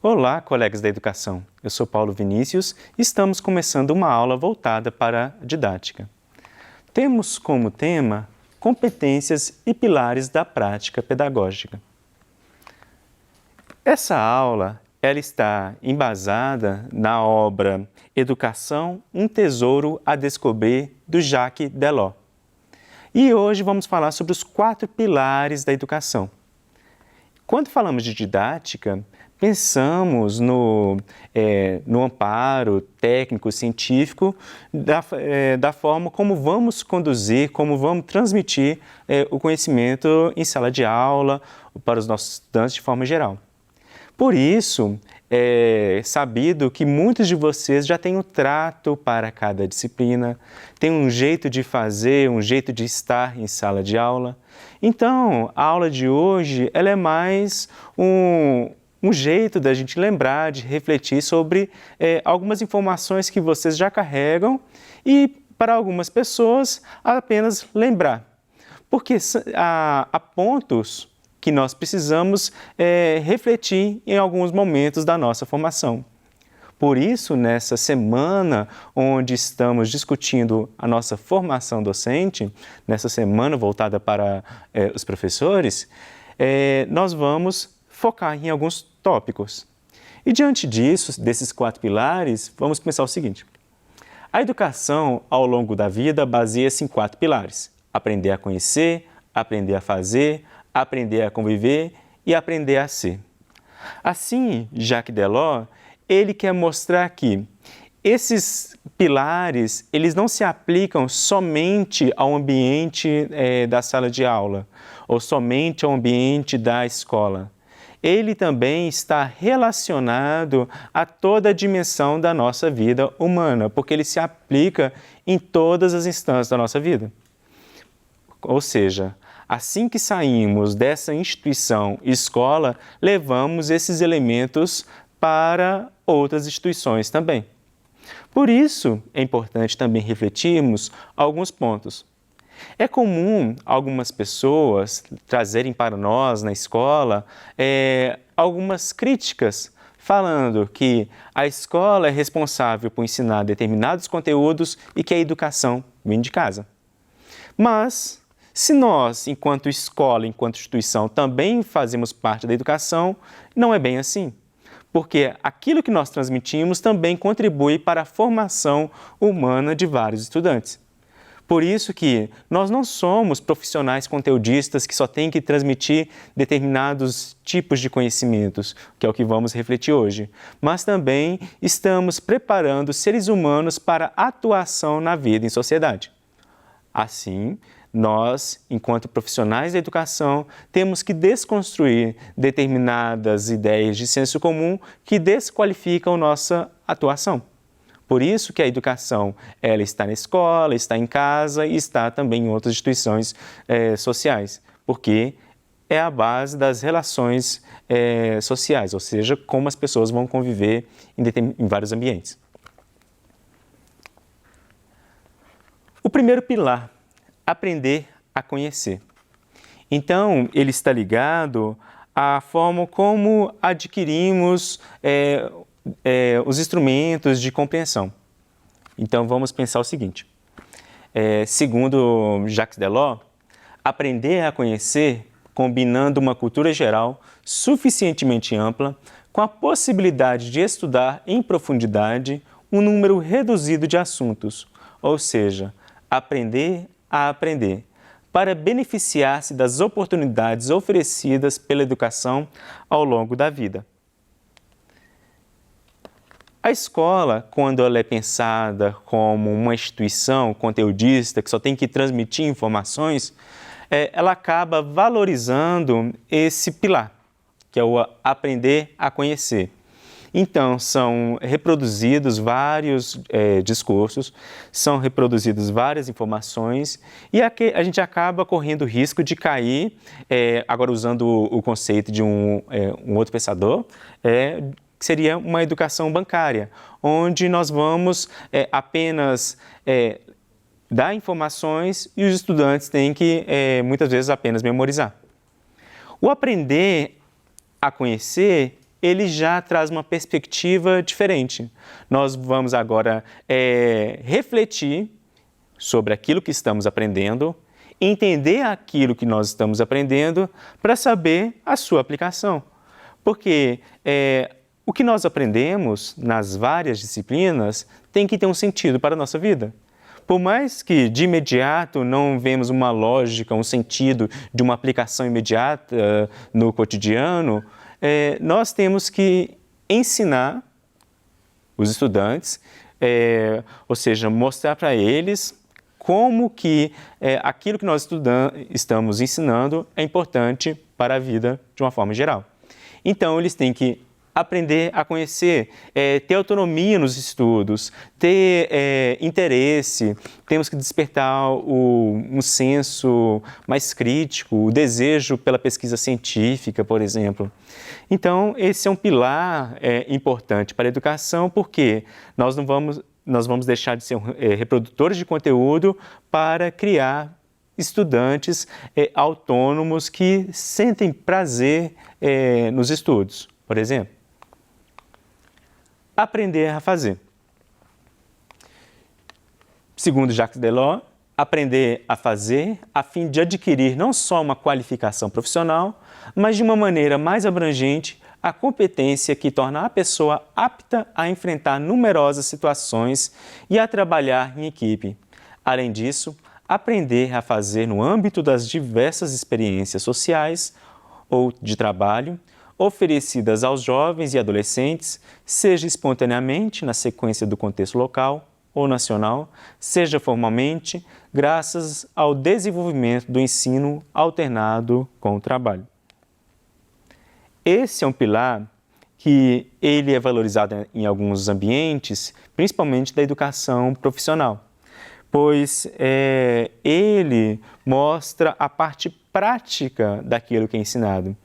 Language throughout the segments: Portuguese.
Olá, colegas da educação. Eu sou Paulo Vinícius e estamos começando uma aula voltada para a didática. Temos como tema competências e pilares da prática pedagógica. Essa aula ela está embasada na obra Educação, um tesouro a descobrir, do Jacques Delors. E hoje vamos falar sobre os 4 pilares da educação. Quando falamos de didática, pensamos no amparo técnico, científico, da forma como vamos conduzir, como vamos transmitir o conhecimento em sala de aula para os nossos estudantes de forma geral. Por isso, é sabido que muitos de vocês já têm um trato para cada disciplina, têm um jeito de fazer, um jeito de estar em sala de aula. Então, a aula de hoje ela é mais um jeito da gente lembrar, de refletir sobre algumas informações que vocês já carregam e, para algumas pessoas, apenas lembrar. Porque há pontos que nós precisamos refletir em alguns momentos da nossa formação. Por isso, nessa semana onde estamos discutindo a nossa formação docente, nessa semana voltada para os professores, nós vamos focar em alguns tópicos. E diante disso, desses 4 pilares, vamos pensar o seguinte. A educação, ao longo da vida, baseia-se em 4 pilares. Aprender a conhecer, aprender a fazer, aprender a conviver e aprender a ser. Assim, Jacques Delors, ele quer mostrar que esses pilares, eles não se aplicam somente ao ambiente da sala de aula ou somente ao ambiente da escola. Ele também está relacionado a toda a dimensão da nossa vida humana, porque ele se aplica em todas as instâncias da nossa vida. Ou seja, assim que saímos dessa instituição escola, levamos esses elementos para outras instituições também. Por isso, é importante também refletirmos alguns pontos. É comum algumas pessoas trazerem para nós na escola algumas críticas, falando que a escola é responsável por ensinar determinados conteúdos e que a educação vem de casa. Mas, se nós, enquanto escola, enquanto instituição, também fazemos parte da educação, não é bem assim. Porque aquilo que nós transmitimos também contribui para a formação humana de vários estudantes. Por isso que nós não somos profissionais conteudistas que só têm que transmitir determinados tipos de conhecimentos, que é o que vamos refletir hoje, mas também estamos preparando seres humanos para a atuação na vida em sociedade. Assim, nós, enquanto profissionais da educação, temos que desconstruir determinadas ideias de senso comum que desqualificam nossa atuação. Por isso que a educação ela está na escola, está em casa e está também em outras instituições sociais, porque é a base das relações sociais, ou seja, como as pessoas vão conviver em vários ambientes. O primeiro pilar, aprender a conhecer. Então, ele está ligado à forma como adquirimos os instrumentos de compreensão. Então, vamos pensar o seguinte. Segundo Jacques Delors, aprender a conhecer combinando uma cultura geral suficientemente ampla com a possibilidade de estudar em profundidade um número reduzido de assuntos, ou seja, aprender a aprender, para beneficiar-se das oportunidades oferecidas pela educação ao longo da vida. A escola, quando ela é pensada como uma instituição conteudista que só tem que transmitir informações, ela acaba valorizando esse pilar, que é o aprender a conhecer. Então, são reproduzidos vários discursos, são reproduzidas várias informações e aqui a gente acaba correndo o risco de cair, agora usando o conceito de um outro pensador, que seria uma educação bancária, onde nós vamos apenas dar informações e os estudantes têm que, muitas vezes, apenas memorizar. O aprender a conhecer ele já traz uma perspectiva diferente. Nós vamos agora refletir sobre aquilo que estamos aprendendo, entender aquilo que nós estamos aprendendo para saber a sua aplicação. Porque o que nós aprendemos nas várias disciplinas tem que ter um sentido para a nossa vida. Por mais que de imediato não vemos uma lógica, um sentido de uma aplicação imediata no cotidiano, nós temos que ensinar os estudantes, ou seja, mostrar para eles como que aquilo que nós estamos ensinando é importante para a vida de uma forma geral. Então, eles têm que aprender a conhecer, ter autonomia nos estudos, ter interesse, temos que despertar um senso mais crítico, o desejo pela pesquisa científica, por exemplo. Então, esse é um pilar importante para a educação, porque nós vamos deixar de ser reprodutores de conteúdo para criar estudantes autônomos que sentem prazer nos estudos, por exemplo. Aprender a fazer. Segundo Jacques Delors, aprender a fazer a fim de adquirir não só uma qualificação profissional, mas de uma maneira mais abrangente a competência que torna a pessoa apta a enfrentar numerosas situações e a trabalhar em equipe. Além disso, aprender a fazer no âmbito das diversas experiências sociais ou de trabalho oferecidas aos jovens e adolescentes, seja espontaneamente na sequência do contexto local ou nacional, seja formalmente, graças ao desenvolvimento do ensino alternado com o trabalho. Esse é um pilar que ele é valorizado em alguns ambientes, principalmente da educação profissional, pois ele mostra a parte prática daquilo que é ensinado.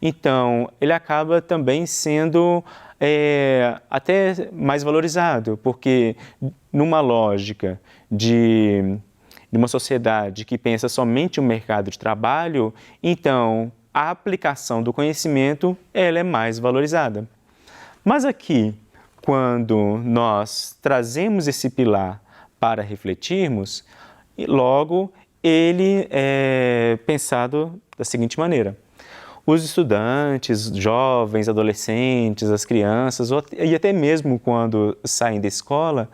Então, ele acaba também sendo até mais valorizado, porque numa lógica de uma sociedade que pensa somente no mercado de trabalho, então a aplicação do conhecimento ela é mais valorizada. Mas aqui, quando nós trazemos esse pilar para refletirmos, logo ele é pensado da seguinte maneira: os estudantes, jovens, adolescentes, as crianças, e até mesmo quando saem da escola,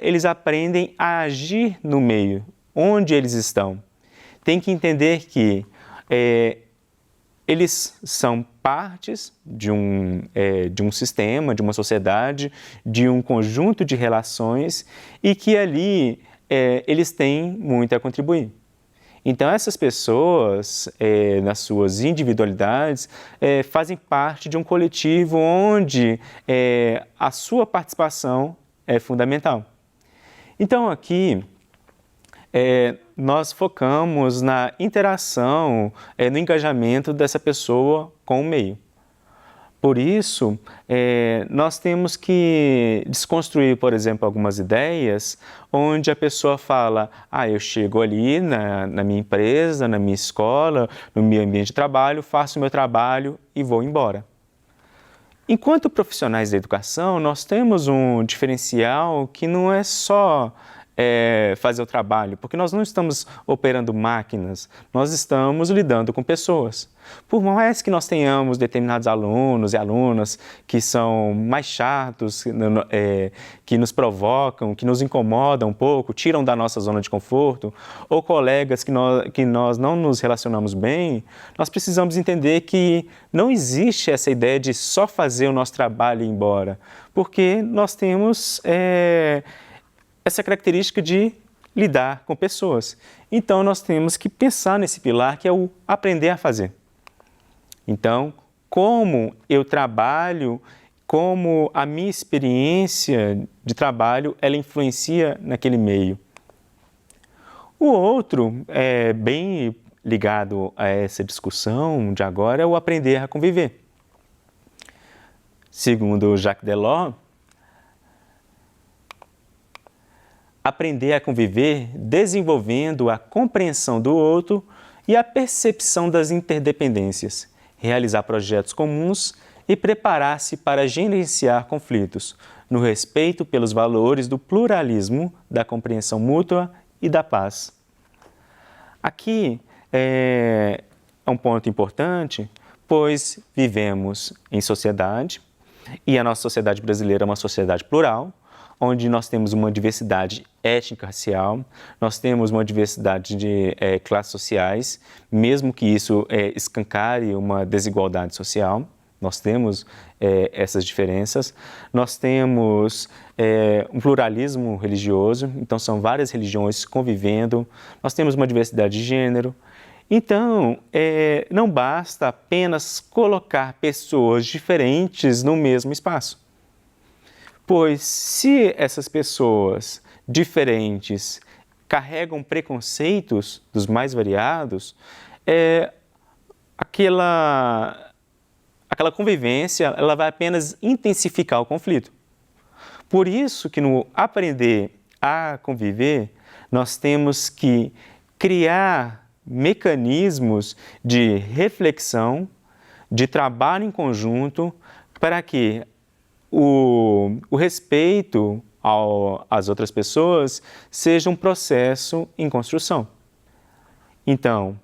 eles aprendem a agir no meio, onde eles estão. Tem que entender que eles são partes de um sistema, de uma sociedade, de um conjunto de relações e que ali eles têm muito a contribuir. Então, essas pessoas, nas suas individualidades, fazem parte de um coletivo onde a sua participação é fundamental. Então, aqui, nós focamos na interação, no engajamento dessa pessoa com o meio. Por isso, nós temos que desconstruir, por exemplo, algumas ideias onde a pessoa fala: eu chego ali na minha empresa, na minha escola, no meu ambiente de trabalho, faço o meu trabalho e vou embora. Enquanto profissionais da educação, nós temos um diferencial que não é só fazer o trabalho, porque nós não estamos operando máquinas, nós estamos lidando com pessoas. Por mais que nós tenhamos determinados alunos e alunas que são mais chatos, que nos provocam, que nos incomodam um pouco, tiram da nossa zona de conforto, ou colegas que nós não nos relacionamos bem, nós precisamos entender que não existe essa ideia de só fazer o nosso trabalho e ir embora, porque nós temos essa característica de lidar com pessoas. Então, nós temos que pensar nesse pilar que é o aprender a fazer. Então, como eu trabalho, como a minha experiência de trabalho, ela influencia naquele meio. O outro, bem ligado a essa discussão de agora, é o aprender a conviver. Segundo Jacques Delors, aprender a conviver desenvolvendo a compreensão do outro e a percepção das interdependências, realizar projetos comuns e preparar-se para gerenciar conflitos, no respeito pelos valores do pluralismo, da compreensão mútua e da paz. Aqui é um ponto importante, pois vivemos em sociedade e a nossa sociedade brasileira é uma sociedade plural, onde nós temos uma diversidade étnica, racial, nós temos uma diversidade de classes sociais, mesmo que isso escancare uma desigualdade social, nós temos essas diferenças. Nós temos um pluralismo religioso, então são várias religiões convivendo, nós temos uma diversidade de gênero. Então, não basta apenas colocar pessoas diferentes no mesmo espaço. Pois se essas pessoas diferentes carregam preconceitos dos mais variados, aquela convivência ela vai apenas intensificar o conflito. Por isso que no aprender a conviver, nós temos que criar mecanismos de reflexão, de trabalho em conjunto, para que o respeito às outras pessoas seja um processo em construção. Então,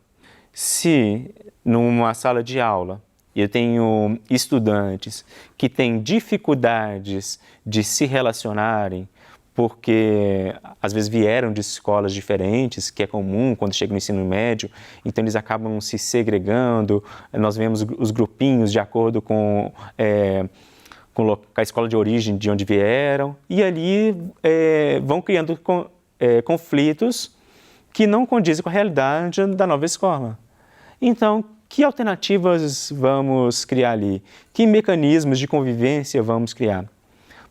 se numa sala de aula eu tenho estudantes que têm dificuldades de se relacionarem, porque às vezes vieram de escolas diferentes, que é comum quando chega no ensino médio, então eles acabam se segregando, nós vemos os grupinhos de acordo com a escola de origem de onde vieram, e ali vão criando conflitos que não condizem com a realidade da nova escola. Então, que alternativas vamos criar ali? Que mecanismos de convivência vamos criar?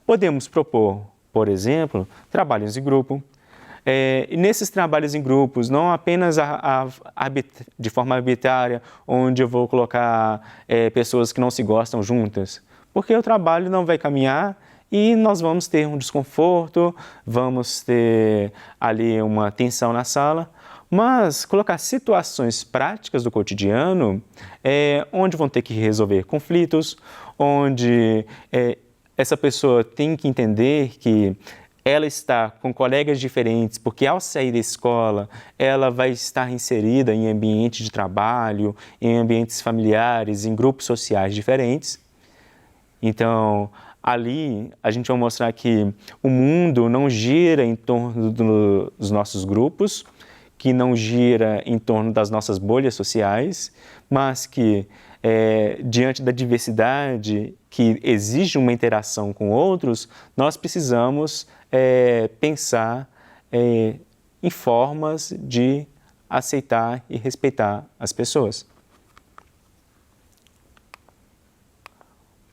Podemos propor, por exemplo, trabalhos em grupo. E nesses trabalhos em grupos, não apenas de forma arbitrária, onde eu vou colocar pessoas que não se gostam juntas, porque o trabalho não vai caminhar e nós vamos ter um desconforto, vamos ter ali uma tensão na sala, mas colocar situações práticas do cotidiano, onde vão ter que resolver conflitos, onde essa pessoa tem que entender que ela está com colegas diferentes, porque ao sair da escola, ela vai estar inserida em ambientes de trabalho, em ambientes familiares, em grupos sociais diferentes. Então, ali a gente vai mostrar que o mundo não gira em torno dos nossos grupos, que não gira em torno das nossas bolhas sociais, mas que diante da diversidade que exige uma interação com outros, nós precisamos pensar em formas de aceitar e respeitar as pessoas.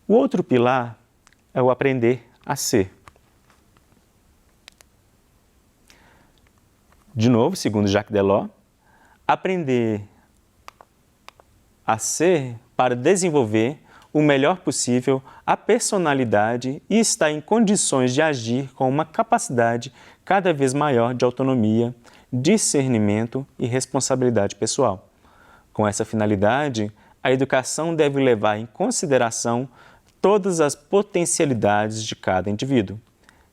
O outro pilar é o aprender a ser. De novo, segundo Jacques Delors, aprender a ser para desenvolver o melhor possível a personalidade e estar em condições de agir com uma capacidade cada vez maior de autonomia, discernimento e responsabilidade pessoal. Com essa finalidade, a educação deve levar em consideração todas as potencialidades de cada indivíduo: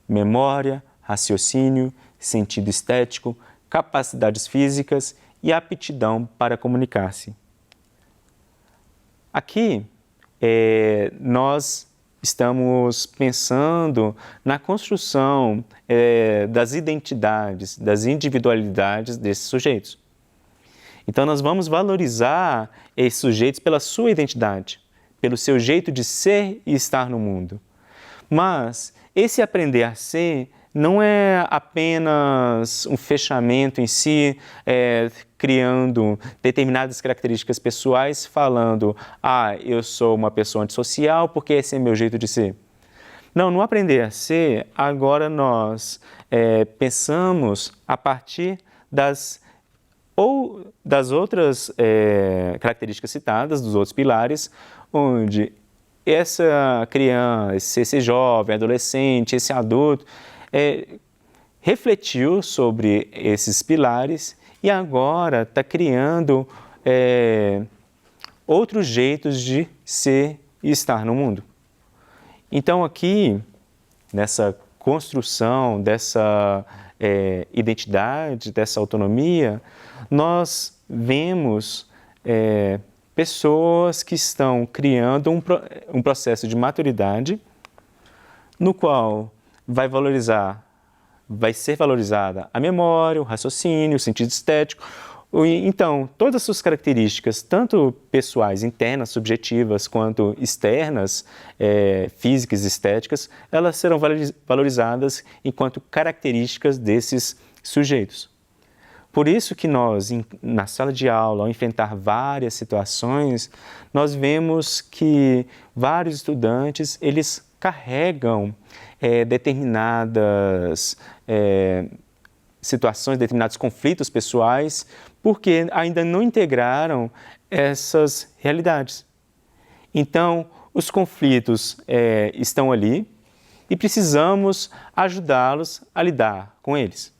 memória, raciocínio, sentido estético, capacidades físicas e aptidão para comunicar-se. Aqui, nós estamos pensando na construção das identidades, das individualidades desses sujeitos. Então, nós vamos valorizar esses sujeitos pela sua identidade, pelo seu jeito de ser e estar no mundo. Mas esse aprender a ser não é apenas um fechamento em si, criando determinadas características pessoais, falando, eu sou uma pessoa antissocial porque esse é meu jeito de ser. Não, no aprender a ser, agora nós pensamos a partir das outras características citadas, dos outros pilares, onde essa criança, esse jovem, adolescente, esse adulto, refletiu sobre esses pilares e agora está criando outros jeitos de ser e estar no mundo. Então aqui, nessa construção dessa identidade, dessa autonomia, nós vemos pessoas que estão criando um processo de maturidade no qual vai ser valorizada a memória, o raciocínio, o sentido estético. Então, todas as suas características, tanto pessoais, internas, subjetivas, quanto externas, físicas e estéticas, elas serão valorizadas enquanto características desses sujeitos. Por isso que nós, na sala de aula, ao enfrentar várias situações, nós vemos que vários estudantes, eles carregam determinadas situações, determinados conflitos pessoais, porque ainda não integraram essas realidades. Então, os conflitos estão ali e precisamos ajudá-los a lidar com eles.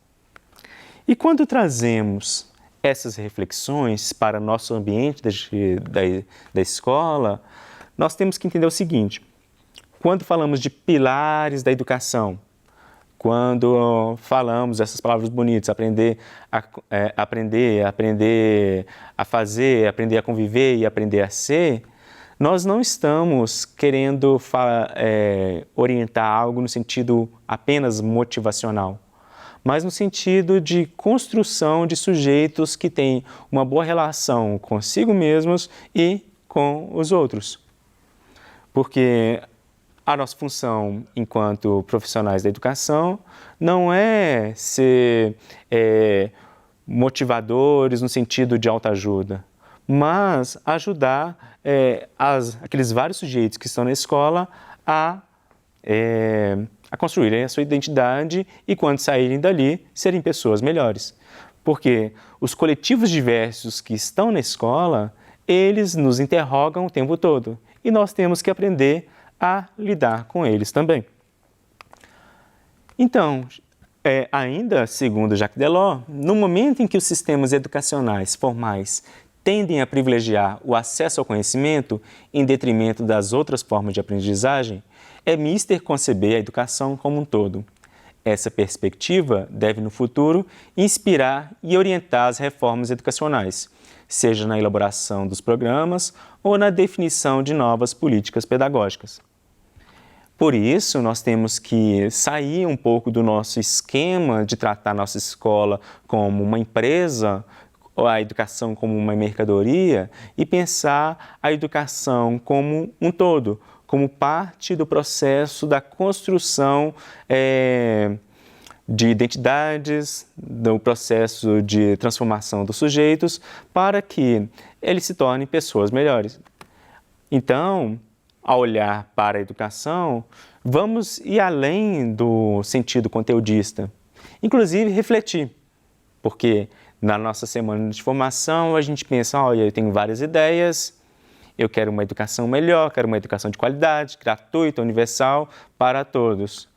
E quando trazemos essas reflexões para o nosso ambiente da escola, nós temos que entender o seguinte: quando falamos de pilares da educação, quando falamos essas palavras bonitas, aprender a fazer, aprender a conviver e aprender a ser, nós não estamos querendo orientar algo no sentido apenas motivacional, mas no sentido de construção de sujeitos que têm uma boa relação consigo mesmos e com os outros. Porque a nossa função enquanto profissionais da educação não é ser motivadores no sentido de autoajuda, mas ajudar aqueles vários sujeitos que estão na escola a construírem a sua identidade e, quando saírem dali, serem pessoas melhores. Porque os coletivos diversos que estão na escola, eles nos interrogam o tempo todo e nós temos que aprender a lidar com eles também. Então, ainda segundo Jacques Delors, no momento em que os sistemas educacionais formais tendem a privilegiar o acesso ao conhecimento em detrimento das outras formas de aprendizagem, é mister conceber a educação como um todo. Essa perspectiva deve, no futuro, inspirar e orientar as reformas educacionais, seja na elaboração dos programas ou na definição de novas políticas pedagógicas. Por isso, nós temos que sair um pouco do nosso esquema de tratar a nossa escola como uma empresa, ou a educação como uma mercadoria, e pensar a educação como um todo, como parte do processo da construção de identidades, do processo de transformação dos sujeitos, para que eles se tornem pessoas melhores. Então, ao olhar para a educação, vamos ir além do sentido conteudista, inclusive refletir, porque na nossa semana de formação a gente pensa, olha, eu tenho várias ideias, eu quero uma educação melhor, quero uma educação de qualidade, gratuita, universal, para todos.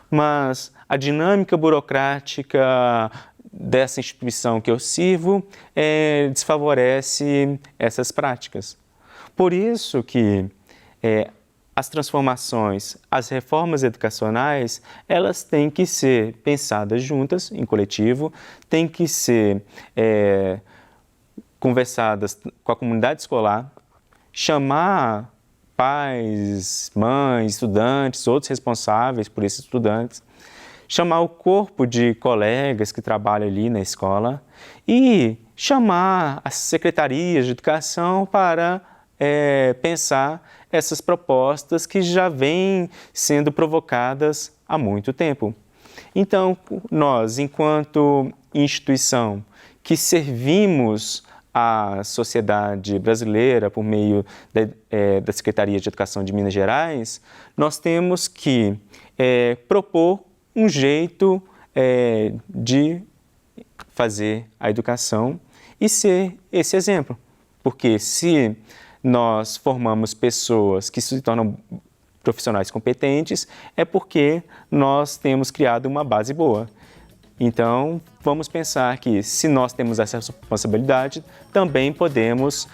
Mas a dinâmica burocrática dessa instituição que eu sirvo desfavorece essas práticas. Por isso que as transformações, as reformas educacionais, elas têm que ser pensadas juntas, em coletivo, têm que ser conversadas com a comunidade escolar, chamar pais, mães, estudantes, outros responsáveis por esses estudantes, chamar o corpo de colegas que trabalham ali na escola e chamar as secretarias de educação para pensar essas propostas que já vêm sendo provocadas há muito tempo. Então, nós, enquanto instituição que servimos a sociedade brasileira por meio da Secretaria de Educação de Minas Gerais, nós temos que propor um jeito de fazer a educação e ser esse exemplo. Porque se nós formamos pessoas que se tornam profissionais competentes, é porque nós temos criado uma base boa. Então, vamos pensar que se nós temos essa responsabilidade, também podemos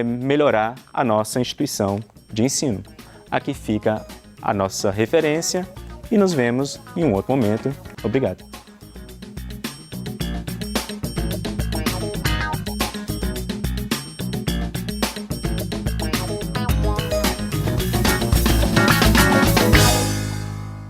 melhorar a nossa instituição de ensino. aqui fica a nossa referência e nos vemos em um outro momento. Obrigado.